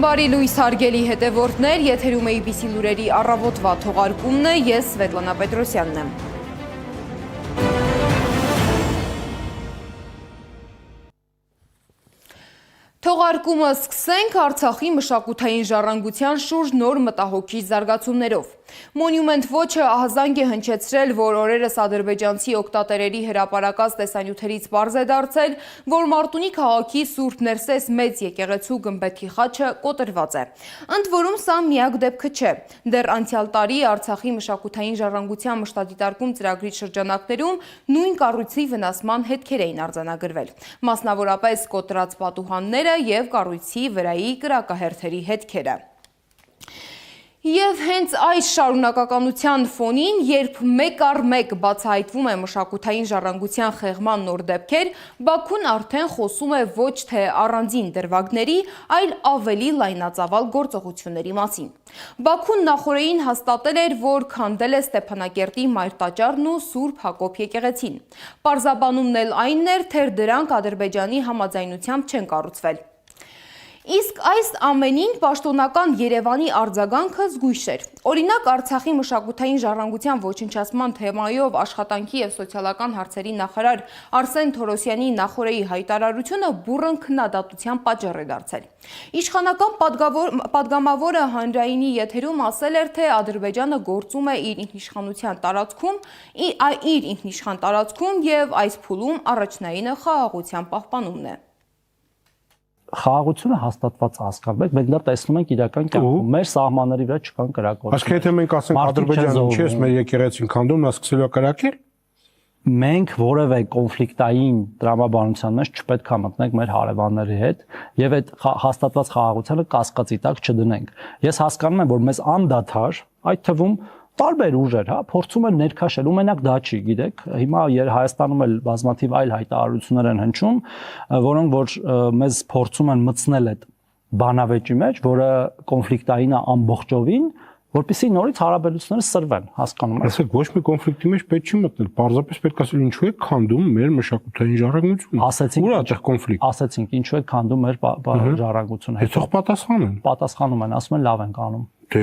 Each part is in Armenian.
Բարի լույս հարգելի հետևորդներ, եթերում է ABC լուրերի առավոտվա թողարկումն է, ես Սվետլանա Պետրոսյանն եմ։ Թողարկումը սկսենք Արցախի մշակութային ժառանգության շուրջ նոր մտահոգիչ զարգացումներով։ Մոնումենտ ոչը ահազանգ է հնչեցրել, որ օրերս ադրբեջանցի օգտատերերի հրապարակած տեսանյութերից պարզ է դարձել, որ Մարտունի քաղաքի Սուրբ Ներսես մեծ եկեղեցու գմբեթի խաչը կոտրված է։ Ընդ որում սա միակ դեպքը չէ։ Դեռ անցյալ տարի Արցախի մշակութային ժառանգության մշտադիտարկում ծրագրի շրջանակներում նույն կառույցի վնասման հետքեր էին արձանագրվել։ Մասնավորապես կոտրած պատուհանները և կառույցի վրայի կրակահերթերի հետքերը։ Եվ հենց այս շարունակականության ֆոնին, երբ մեկ առ մեկ բացահայտվում է մշակութային ժառանգության խեղման նոր դեպքեր, Բաքուն արդեն խոսում է ոչ թե առանձին դրվագների, այլ ավելի լայնածավալ գործողությունների մասին։ Բաքուն նախօրեին հաստատել էր, որ քանդել է Ստեփանակերտի Մայրտաճարն ու Սուրբ Հակոբ եկեղեցին։ Պարզաբանումն էլ այն էր, թե դրանք Ադրբեջանի համաձայնությամբ չեն կառուցվել։ Իսկ այս ամենին պաշտոնական Երևանի արձագանքը զգույշ էր։ Օրինակ, Արցախի մշակութային ժառանգության ոչնչացման թեմայով աշխատանքի և սոցիալական հարցերի նախարար Արսեն Թորոսյանի նախօրեի հայտարարությունը բուռն քննադատության պատճառ է դարձել։ Իշխանական պատգամավորը հանրայինի եթերում ասել էր, թե Ադրբեջանը գործում է իր ինքնիշխանության տարածքում և այս փուլում առաջնայինը խաղաղության պահպանումն է։ Խաղաղությունը հաստատված հասկանում եք, մենք դա տեսնում ենք իրական կյանքում, մեր սահմանների վրա չկան կրակոցներ։ Այսինքն եթե մենք ասենք Ադրբեջանը ինչի՞ է մեր եկեղեցին քանդում, նա սկսելու է կրակել։ Մենք որևէ կոնֆլիկտային տրամաբանության մեջ չպետք է մտնենք մեր հարևանների հետ եւ այդ հաստատված խաղաղությանը կասկածի տակ չդնենք։ Ես հասկանում եմ, որ մեզ անդադար, այդ թվում տարբեր ուժեր, փորձում են ներքաշել, ու մենակ դա չի, գիտեք, հիմա Հայաստանում էլ բազմաթիվ այլ հայտարարություններ են հնչում, որոնք որ մեզ փորձում են մտցնել այդ բանավեճի մեջ, որը կոնֆլիկտային է ամբողջովին, որպեսզի նորից հարաբերությունները սրվեն, հասկանում եք։ Ասեք, ոչ մի կոնֆլիկտի մեջ պետք չի մտնել, պարզապես պետք է ասել ինչու է քանդում մեր մշակութային ժառանգությունը։ Ուր է այդտեղ կոնֆլիկտ։ Ասեցինք, ինչու է քանդում մեր ժառանգությունը։ Հետո պատասխանեն։ Պատասխանում են, ասում են լավ ենք անում։ Դե,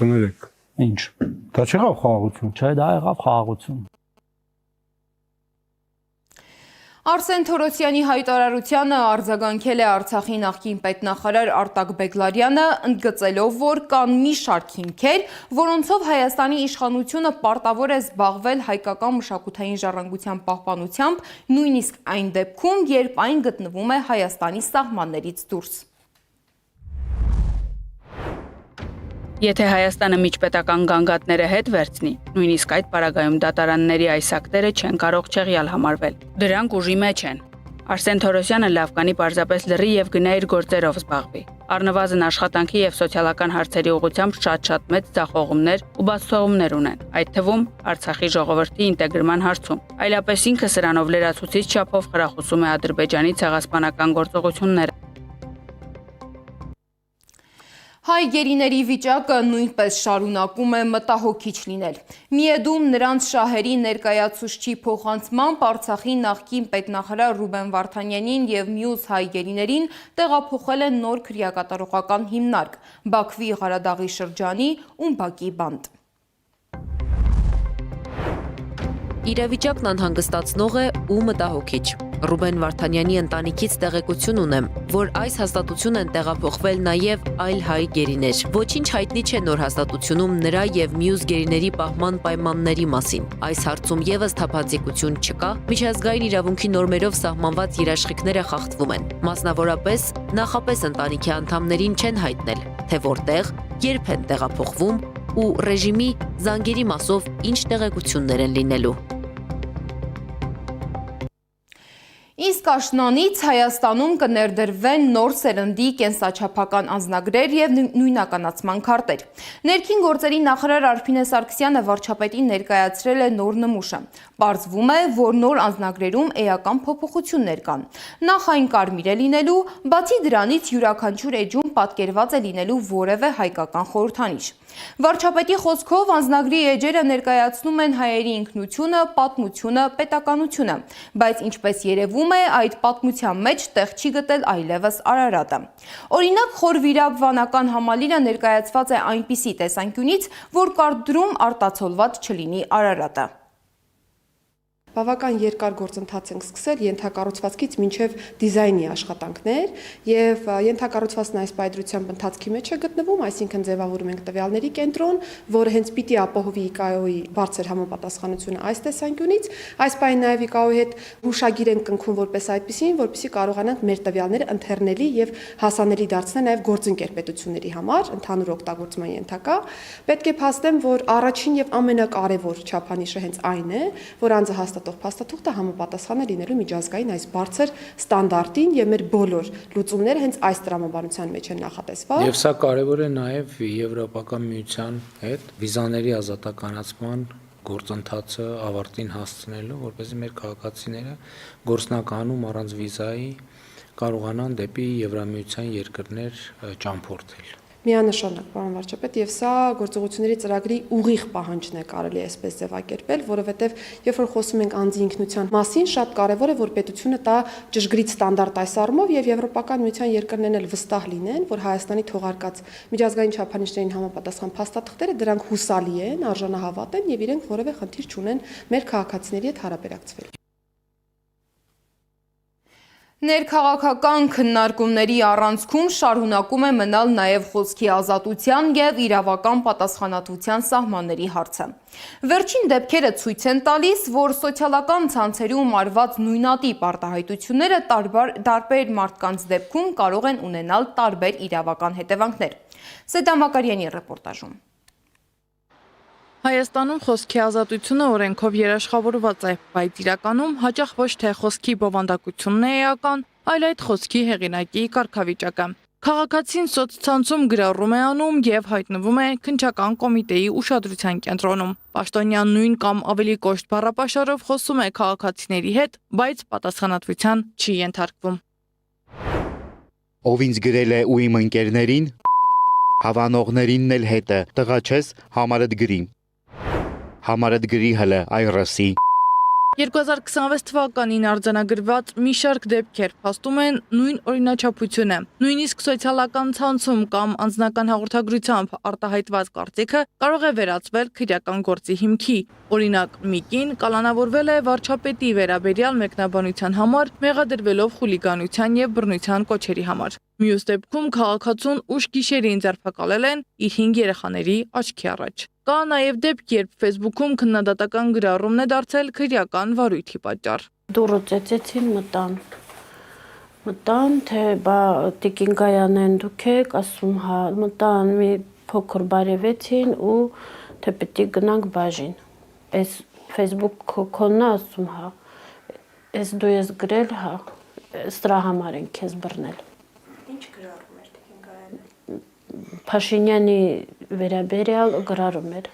կներեք։ Ինչ։ Դա չեղավ խաղաղություն։ Չէ, դա եղավ խաղաղություն։ Արսեն Թորոսյանի հայտարարությանը արձագանքել է Արցախի նախկին պետնախարար Արտակ Բեգլարյանը, ընդգծելով, որ կան մի շարք հիմքեր, որոնցով Հայաստանի իշխանությունը պարտավոր է զբաղվել հայկական մշակութային ժառանգության պահպանությամբ, նույնիսկ այն դեպքում, երբ այն գտնվում է Հայաստանի սահմաններից դուրս։ Եթե Հայաստանը միջպետական գանգատները հետ վերցնի, նույնիսկ այդ պարագայում դատարանների այս ակտերը չեն կարող չեղյալ համարվել։ Դրանք ուժի մեջ են։ Արսեն Թորոսյանը լավ կանի պարզապես լռի եւ գնա իր գործերով զբաղվի։ Առնվազն աշխատանքի եւ սոցիալական հարցերի ուղղությամբ շատ մեծ ձախողումներ ու բացթողումներ ունեն, այդ թվում Արցախի ժողովրդի ինտեգրման հարցում։ Այլապես ինքը սրանով լրացուցիչ չափով խրախուսում է Ադրբեջանի ցեղասպանական գործողությունները։ Հայ գերիների վիճակը նույնպես շարունակում է մտահոգիչ լինել։ Միեդում նրանց շահերի ներկայացուցչի փոխանցմամբ Արցախի նախկին պետնախարար Ռուբեն Վարդանյանին և մյուս հայ գերիներին տեղափոխել են նոր քրեակատարողական հիմնարկ՝ Բաքվի Ղարադաղի շրջանի Ումբակի բանտ։ Իրավիճակն անհանգստացնող է ու մտահոգիչ։ Ռուբեն Վարդանյանի ընտանիքից տեղեկություն ունեմ, որ այս հաստատություն են տեղափոխվել նաև այլ հայ գերիներ։ Ոչինչ հայտնի չէ նոր հաստատությունում նրա և մյուս գերիների պահման պայմանների մասին։ Այս հարցում ևս թափանցիկություն չկա, միջազգային իրավունքի նորմերով սահմանված երաշխիքները խախտվում են։ Մասնավորապես, նախապես ընտանիքի անդամներին չեն հայտնել, թե որտեղ, երբ են տեղափոխվում ու ռեժիմի զանգերի մասով ինչ տեղեկություններ են լինելու։ Իսկ աշնանից Հայաստանում կներդրվեն նոր սերնդի կենսաչափական անձնագրեր և նույնականացման քարտեր։ Ներքին գործերի նախարար Արփինե Սարգսյանը վարչապետին ներկայացրել է նոր նմուշը։ Պարզվում է, որ նոր անձնագրերում էական փոփոխություններ կան։ Նախ այն կարմիր է լինելու, բացի դրանից յուրաքանչյուր էջում պատկերված է լինելու որևէ հայկական խորհրդանիշ։ Վարչապետի խոսքով անձնագրի էջերը ներկայացնում են հայերի ինքնությունը, պատմությունը, պետականությունը, բայց ինչպես երևում է, այդ պատմության մեջ տեղ չի գտել այլևս Արարատը։ Օրինակ, խորվիրաբանական համալիրը ներկայացված է այնպիսի տեսանկյունից, որ կարդրում արտացոլված չլինի Արարատը։ Բավական երկար գործընթաց ենք սկսել ենթակառուցվածքից մինչև դիզայնի աշխատանքներ եւ ենթակառուցվածքն այս պայծրությամբ ընթացքի մեջ է գտնվում, այսինքն ձևավորում ենք տվյալների կենտրոն, որը հենց պիտի ապահովի ICAO-ի բարձր համապատասխանությունը այս տեսանկյունից, այս պայն նաեւ ICAO-ի հետ հուշագիր ենք կնքում որպես այդպեսին, որպեսզի կարողանանք մեր տվյալները ընթերնելի եւ հասանելի դարձնել նաեւ գործընկեր պետությունների համար, ընդհանուր օգտագործման ենթակա։ Պետք է փաստեմ, որ առաջին եւ ամենակարևոր չափանիշը հենց այն է, որ անձը հաստատող փաստաթուղթը համապատասխան է լինելու միջազգային այս բարձր ստանդարտին եւ մեր բոլոր լուծումները հենց այս տրամաբանության մեջ են նախատեսված։ Եվ սա կարևոր է նաեւ Եվրոպական միության հետ վիզաների ազատականացման գործընթացը ավարտին հասցնելու, որպեսզի մեր քաղաքացիները գործնականում առանց վիզայի կարողանան դեպի Եվրամիության երկրներ ճամփորդել։ Միանշանակ, պարոն վարչապետ, եւ սա գործողությունների ծրագրի ուղիղ պահանջն է, կարելի է այսպես ձևակերպել, որովհետեւ երբ որ խոսում ենք անձի ինքնության մասին, շատ կարեւոր է, որ պետությունը տա ճշգրիտ ստանդարտ այս առումով եւ Եվրոպական միության երկրներն էլ վստահ լինեն, որ Հայաստանի թողարկած միջազգային չափանիշներին համապատասխան փաստաթղթերը դրանք հուսալի են, արժանահավատ են եւ իրենք որևէ խնդիր չունեն մեր քաղաքացիների հետ հարաբերակցվել։ Ներքաղաքական քննարկումների առանցքում շարունակում է մնալ նաև խոսքի ազատության և իրավական պատասխանատվության սահմանների հարցը։ Վերջին դեպքերը ցույց են տալիս, որ սոցիալական ցանցերում արված նույնատիպ արտահայտությունները տարբեր մարդկանց դեպքում կարող են ունենալ տարբեր իրավական հետևանքներ։ Սեդա Մակարյանի ռեպորտաժում։ Հայաստանում խոսքի ազատությունը օրենքով երաշխավորված է, բայց իրականում հաճախ ոչ թե խոսքի բովանդակությունն է էական, այլ այդ խոսքի հեղինակի կարգավիճակը։ Քաղաքացին սոցցանցում գրառում է անում եւ հայտնվում է քննչական կոմիտեի ուշադրության կենտրոնում։ Պաշտոնյան նույն կամ ավելի կոշտ բառապաշարով խոսում է քաղաքացիների հետ, բայց պատասխանատվության չի ենթարկվում։ Ով ինձ գրել է ու իմ ընկերներին, հավանողներինն էլ հետը, տղա չես, համարդ գրի։ Համարդ գրի հլը այրասի։ 2026 թվականին արձանագրված մի շարք դեպքեր փաստում են նույն օրինաչափությունը։ Նույնիսկ սոցիալական ցանցում կամ անձնական հաղորդագրությամբ արտահայտված կարծիքը կարող է վերածվել քրեական գործի հիմքի։ Օրինակ, մի կին կալանավորվել է վարչապետի վերաբերյալ մեկնաբանության համար, մեղադրվելով խուլիգանության եւ բռնության կոչերի համար։ Մյուս դեպքում քաղաքացուն ուշ գիշերին ձերբակալել են իր 5 երեխաների աչքի առաջ։ Կա նաև դեպք, երբ Facebook-ում քննադատական գրառումն է դարձել քրեական վարույթի պատճառ։ Դուրը ծեծեցին մտան, թե բա Տիկին Գայանեն դուք եք, ասում հա, մտան մի փոքր բարևեցին ու թե պետք է գնանք բաժին։ Այս Facebook քոնն ասում հա, այս դու ես գրել հա, սրա համար են քեզ բռնել։ Ինչ գրառում էր Տիկին Գայանը։ Փաշինյանի վերաբերյալ գրառում էր։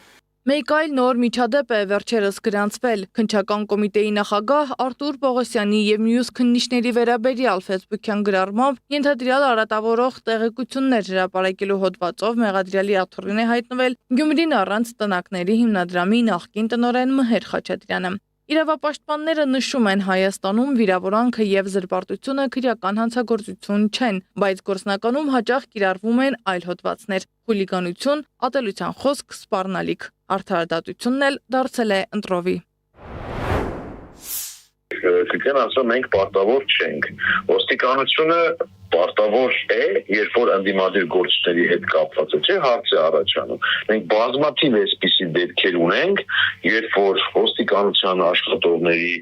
Մեկ այլ նոր միջադեպ է վերջերս գրանցվել։ Քննչական կոմիտեի նախագահ Արտուր Պողոսյանի եւ մյուս քննիչների վերաբերյալ Facebook-յան գրառմամբ ենթադրյալ արատավորող տեղեկություններ հրապարակելու հոդվածով մեղադրյալի աթոռին է հայտնվել Գյումրին առանց տնակների հիմնադրամի նախկին տնօրեն Մհեր Խաչատրյանը։ Իրավապաշտպանները նշում են Հայաստանում վիրավորանքը եւ զրպարտությունը քրեական հանցագործություն չեն, բայց գործնականում հաճախ կիրառվում են այլ հոդվածներ՝ խուլիգանություն, ատելության խոսք, սպառնալիք։ Արդարադատությունն էլ դարձել է ընտրովի։ Կգեն ասում մենք պարտավոր չենք։ Ոստիկանությունը պարտավոր է, երբ որ ընդդիմադիր գործիչների հետ կապված է, չէ՞, հարց է առաջանում։ Մենք բազմաթիվ այսպիսի դեպքեր ունենք, երբ որ ոստիկանության աշխատողների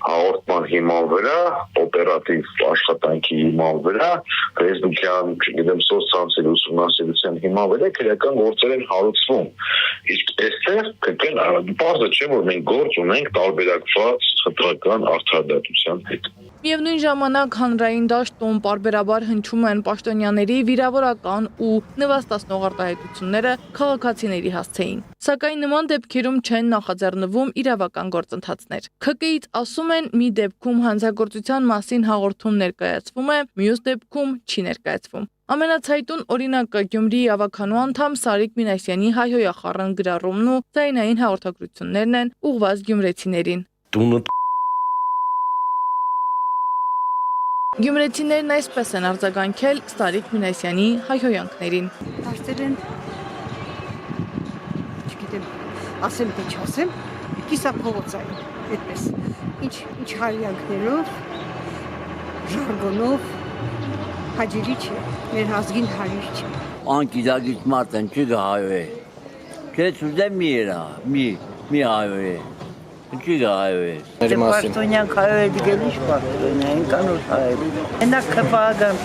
հաղորդման հիման վրա, օպերատիվ աշխատանքի հիման վրա, ֆեյսբուքյան, չգիտեմ, սոցցանցերի ուսումնասիրության հիման վրա քրեական գործեր են հարուցվում։ Իսկ այստեղ կգեն բարձր չէ, որ մենք գործ ունենք տարբերակված խտրական արդարադատության հետ։ Միևնույն ժամանակ հանրային դաշտում պարբերաբար հնչում են պաշտոնյաների վիրավորական ու նվաստացնող արտահայտությունները քաղաքացիների հասցեին։ Սակայն նման դեպքերում չեն նախաձեռնվում իրավական գործընթացներ։ ՔԿ-ից ասում են, մի դեպքում հանցագործության մասին հաղորդում ներկայացվում է, մյուս դեպքում չի ներկայացվում։ Ամենացայտուն օրինակը Գյումրիի ավականու անդամ Սարիկ Մինասյանի հայհոյախառն գրառումն ու ձայնային հաղորդագրություններն են ուղղված գյումրեցիներին։ Գյումրեցիներն այսպես են արձագանքել Սարիկ Մինասյանի հայհոյանքներին։ Դարձել են, չգիտեմ, ասեմ թե չասեմ, կիսափողոցային, այդպես, ինչ հայհոյանքներով, ժարգոնով, հաջելի չէ, մեր ազգին հարիր չէ։ Անկիզագից մարդ են, չի գահայով է, կեզ ուզեմ մի երա, մի հայով է, չի գահայով է։ Պաշտոնյանք հայով է դիգել ինչ պաշտոնյա, ինքան ուր հայով է։ Ենակ կպաղագան,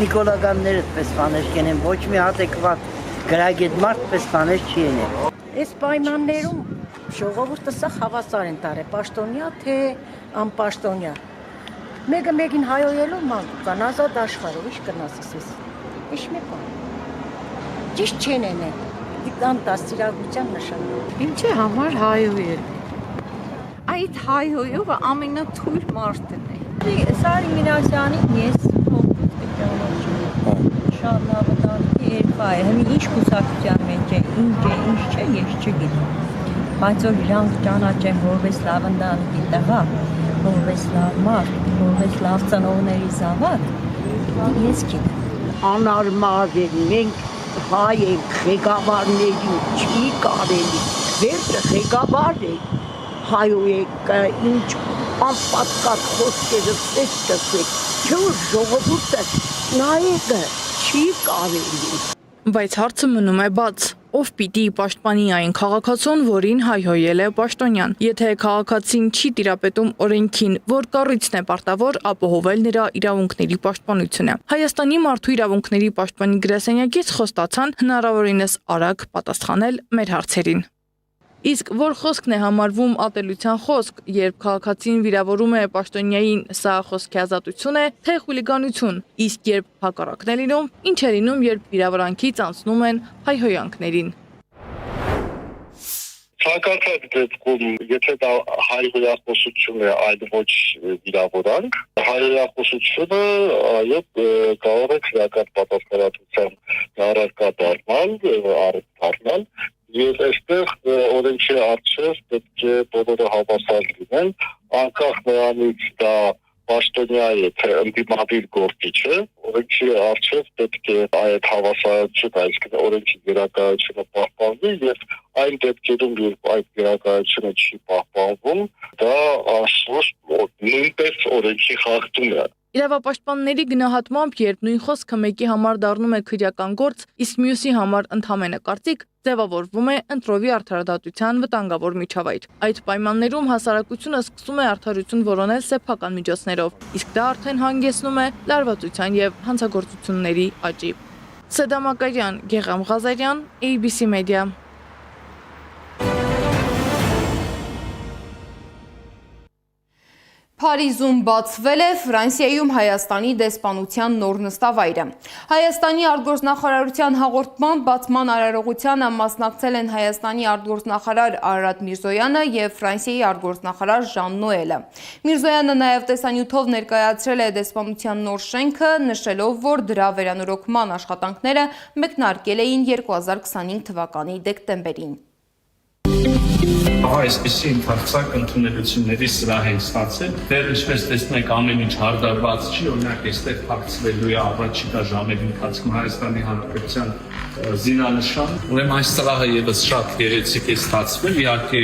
Նիկոլագաններ պես պաներ կենեն, ոչ մի հատեկվատ գրագետ մարդ պես պաներ չի ենեն։ Այս պայմաններում ժողովուրդը սա հավասար են տարե, պաշտոնյա թե անպաշտոնյա։ Մեկը մեկին հայոյելով մանկու կան, ազատ աշխարհով, ինչ կնասես ես, ինչ մի բան, ճիշտ չեն են է, դիկան դաստիրագության նշանով։ Ինչ է համար հայոյել, այդ հայոյողը ամենաթույլ մարդն է։ Սարիկ Մինասյանին ես փոքրուց կճանաչում, շատ լավտանքի երկվա է, հմի ինչ կուսակցության մեջ է, ինչ չէ, ես չգիտեմ, բայց որ իրանք ճանաչեմ որպես լավ ընտանիքի տղա, որպես լավ մարդ, որպես լավ ծնողների զավակ, ես գիտեմ։ Անարմար է, մենք հայ ենք, ղեկավարների չի կարելի, վերջը ղեկավար է, հայոյեք, ինչ անպատկած խոսքերը սետ տսեք, չէ որ ժողովուրդը նայեկը չի կարելի։ Բայց հարցը մնում է բաց. ով պիտի պաշտպանի այն քաղաքացուն, որին հայհոյել է պաշտոնյան։ Եթե քաղաքացին չի տիրապետում օրենքին, որ կառույցն է պարտավոր ապահովել նրա իրավունքների պաշտպանությունը։ Հայաստանի մարդու իրավունքների պաշտպանի գրասենյակից խոստացան հնարավորինս արագ պատասխանել մեր հարցերին։ Իսկ որ խոսքն է համարվում ատելության խոսք, երբ քաղաքացին վիրավորում է պաշտոնյային, սա խոսքի ազատություն է, թե խուլիգանություն, իսկ երբ հակառակն է լինում, ինչ է լինում, երբ վիրավորանքից անցնում են հայհոյանքներին։ Ցանկացած դեպքում, եթե դա հայհոյախոսություն է, այլ ոչ վիրավորանք, հայհոյախոսությունը այո կարող է քրեական պատասխանատվության առարկա դառնալ, Եվ այստեղ օրենքի առջև պետք է բոլորը հավասար լինեն, անկախ նրանից դա պաշտոնյա է, թե ընդդիմադիր գործիչ է, օրենքի առջև պետք է այդ հավասարությունը, այսինքն օրենքի գերակայությունը պահպանվի եւ այն դեպքերում, երբ այդ գերակայությունը չի պահպանվում, դա անշուշտ նույնպես օրենքի խախտում է։ Իրավապաշտպանների գնահատմամբ, երբ նույն խոսքը մեկի համար դառնում է քրեական գործ, իսկ մյուսի համար ընդհանրապես կարծիք, ձևավորվում է ընտրովի արդարադատության վտանգավոր միջավայր։ Այդ պայմաններում հասարակությունը սկսում է արդարություն որոնել սեփական միջոցներով, իսկ դա արդեն հանգեցնում է լարվածության եւ հանցագործությունների աճի։ Սեդա Մակարյան, Գեգամ Ղազարյան, ABC Media։ Փարիզում բացվել է Ֆրանսիայում Հայաստանի դեսպանության նոր նստավայրը։ Հայաստանի արտգործնախարարության հաղորդմամբ բացման արարողությանը մասնակցել են Հայաստանի արտգործնախարար Արարատ Միրզոյանը եւ Ֆրանսիայի արտգործնախարար Ժան Նոելը։ Միրզոյանը նաեւ տեսանյութով ներկայացրել է դեսպանության նոր շենքը, նշելով, որ դրա վերանորոգման աշխատանքները մեկնարկել էին 2025 թվականի դեկտեմբերին։ Այսպիսի ընդարձակ ընդունելությունների սրահ են ստացել, դեռ ինչպես տեսնեք ամեն ինչ հարդարված չի, օրինակ այստեղ փակցվելու է առաջիկա ժամերի ընթացքում Հայաստանի Հանրապետության զինանշան, ուրեմն այս սրահը եւս շատ գեղեցիկ է ստացվել, իհարկե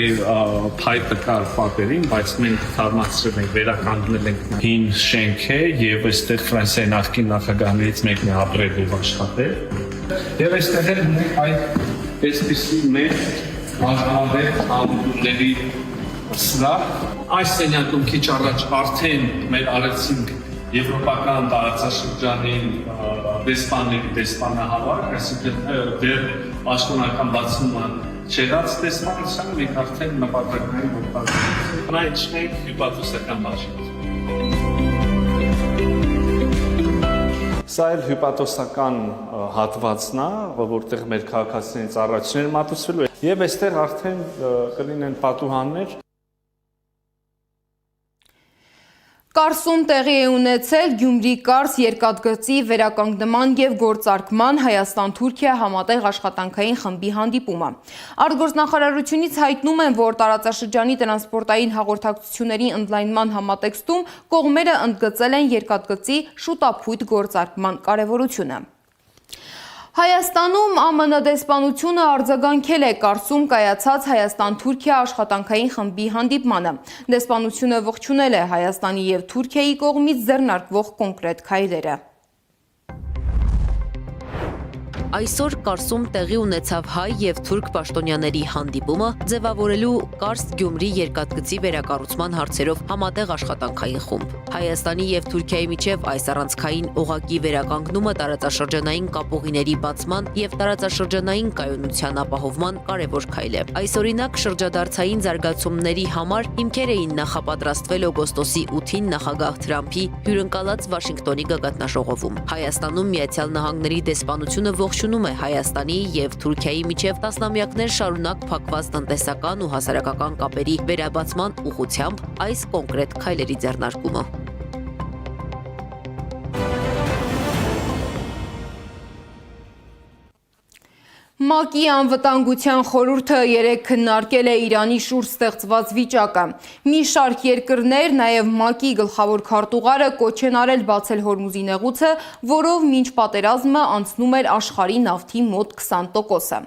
փայտը կար պատերին, բայց մենք թարմացրել ենք, վերականգնել ենք հին շենք է եւ այստեղ Ֆրանսիայի նախկին նախագահներից մեկն է ապրելով աշխատել եւ այստեղ էլ մենք այսպիսի մեծ Աժանավեր համուտների սրահ, այս սենյակում քիչ առաջ արդեն մեր արեցինք եվրոպական տարածաշրջանի դեսպանների դեսպանահավաք, այսինքն դեռ պաշտոնական բացումը չեղած դեսպանությանը մենք արդեն նպատակային գործընթացում ենք հյուպատոսական բաժին։ Սա էլ հյուպատոսական հատվածն է, որտեղ մեր քաղաքացիների ծառայությունները մատուցվելու է, եւ այստեղ արդեն կլինեն պատուհաններ։ Կարսում տեղի է ունեցել Գյումրի-Կարս երկաթգծի վերականգնման և գործարկման Հայաստան-Թուրքիա համատեղ աշխատանքային խմբի հանդիպումը։ Արտգործնախարարությունից հայտնում են, որ տարածաշրջանի տրանսպորտային հաղորդակցությունների ընդլայնման համատեքստում կողմերը ընդգծել են երկաթգծի շուտափույթ գործարկման կարևորությունը։ Հայաստանում ԱՄՆ դեսպանությունը արձագանքել է Կարսում կայացած Հայաստան-Թուրքիա աշխատանքային խմբի հանդիպմանը։ Դեսպանությունը ողջունել է Հայաստանի և Թուրքիայի կողմից ձեռնարկվող կոնկրետ քայլերը։ Այսօր Կարսում տեղի ունեցավ հայ և թուրք պաշտոնյաների հանդիպումը ձևավորելու Կարս-Գյումրի երկաթգծի վերակառուցման հարցերով համատեղ աշխատանքային խումբ։ Հայաստանի և Թուրքիայի միջև այս առանցքային օղակի վերականգնումը տարածաշրջանային կապուղիների բացման և տարածաշրջանային կայունության ապահովման կարևոր քայլ է։ Այսօրինակ շրջադարձային զարգացումների համար հիմքեր էին նախապատրաստվել օգոստոսի 8-ին նախագահ Թրամփի հյուրընկալած Վաշինգտոնի գագաթնաժողովում։ Հայաստանում Միացյալ Նահանգների դեսպանությունը ողջունում է Հայաստանի և Թուրքիայի միջև տասնամյակներ շարունակ փակված տնտեսական ու հասարակական կապերի վերաբացման ուղղությամբ այս կոնկրետ քայլերի ձեռնարկումը։ ՄԱԿ-ի անվտանգության խորհուրդը երեկ քննարկել է Իրանի շուրջ ստեղծված վիճակը։ Մի շարք երկրներ, նաև ՄԱԿ-ի գլխավոր քարտուղարը կոչ են արել բացել Հորմուզի նեղուցը, որով մինչ պատերազմը անցնում էր աշխարհի նավթի մոտ 20%-ը։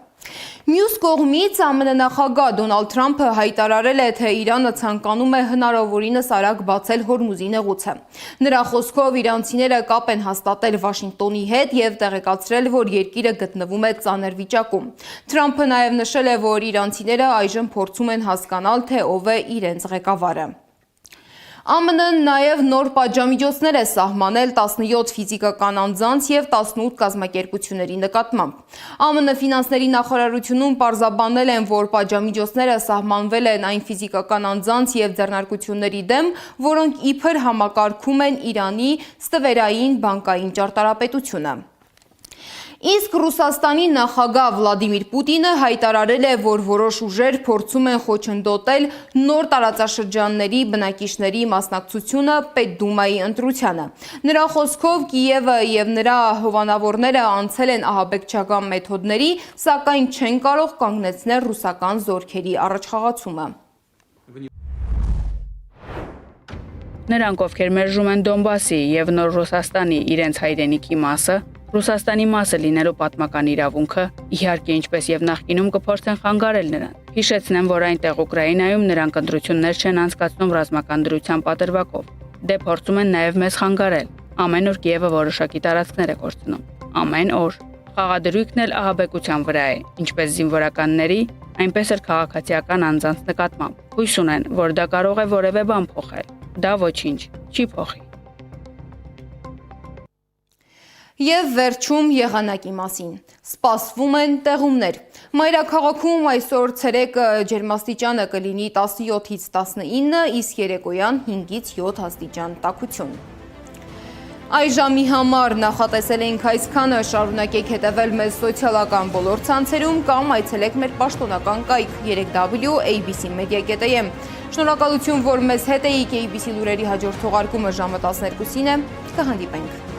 Մյուս կողմից ԱՄՆ նախագահ Դոնալդ Թրամփը հայտարարել է, թե Իրանը ցանկանում է հնարավորինս արագ բացել Հորմուզի նեղուցը։ Նրա խոսքով իրանցիները կապ են հաստատել Վաշինգտոնի հետ և տեղեկացրել, որ երկիրը գտնվում է ծանր վիճակում։ Թրամփը նաև նշել է, որ իրանցիները այժմ փորձում են հասկանալ, թե ով է իրենց ղեկավարը։ ԱՄՆ-ն նաև նոր պատժամիջոցներ է սահմանել 17 ֆիզիկական անձանց և 18 կազմակերպությունների նկատմամբ։ ԱՄՆ ֆինանսների նախարարությունում պարզաբանել են, որ պատժամիջոցները սահմանվել են այն ֆիզիկական անձանց և ձեռնարկությունների դեմ, որոնք իբր համակարգում են Իրանի ստվերային բանկային ճարտարապետությունը։ Իսկ Ռուսաստանի նախագահ Վլադիմիր Պուտինը հայտարարել է, որ որոշ ուժեր փորձում են խոչընդոտել նոր տարածաշրջանների բնակիչների մասնակցությունը Պետդումայի ընտրությանը։ Նրա խոսքով Կիևը և նրա հովանավորները անցել են ահաբեկչական մեթոդների, սակայն չեն կարող կանգնեցնել ռուսական զորքերի առաջխաղացումը։ Նրանք, ովքեր մերժում են Դոնբասի և Նոր Ռուսաստանի իրենց հայրենիքի մասը, Ռուսաստանի մասը լինելու պատմական իրավունքը, իհարկե ինչպես եւ նախկինում կփորձեն խանգարել նրան։ Հիշեցնեմ, որ այնտեղ Ուկրաինայում նրանք ընտրություններ չեն անցկացնում ռազմական դրության պատրվակով։ Դե փորձում են նաեւ մեզ խանգարել։ Ամեն օր Կիևը որոշակի տարածքներ է կորցնում։ Ամեն օր։ Խաղադրույքն էլ ահաբեկության վրա է, ինչպես զինվորականների, այնպես էլ քաղաքացիական անձանց նկատմամբ։ Հույս ունեն, որ դա կարող է որևէ բան փոխել։ Դա ոչինչ չի փոխի։ Եվ վերջում եղանակի մասին։ Սպասվում են տեղումներ։ Մայրաքաղաքում այսօր ցերեկը ջերմաստիճանը կլինի 17-ից 19, իսկ երեկոյան 5-ից 7 աստիճան տաքություն։ Այս ժամի համար նախատեսել էինք այսքանը, շարունակեք հետևել մեզ սոցիալական բոլոր ցանցերում կամ այցելեք մեր պաշտոնական կայք 3w.abc.media.am։ Շնորհակալություն, որ մեզ հետ էիք։ ABC լուրերի հաջորդ թողարկումը ժամը 12-ին է։ Կհանդիպենք։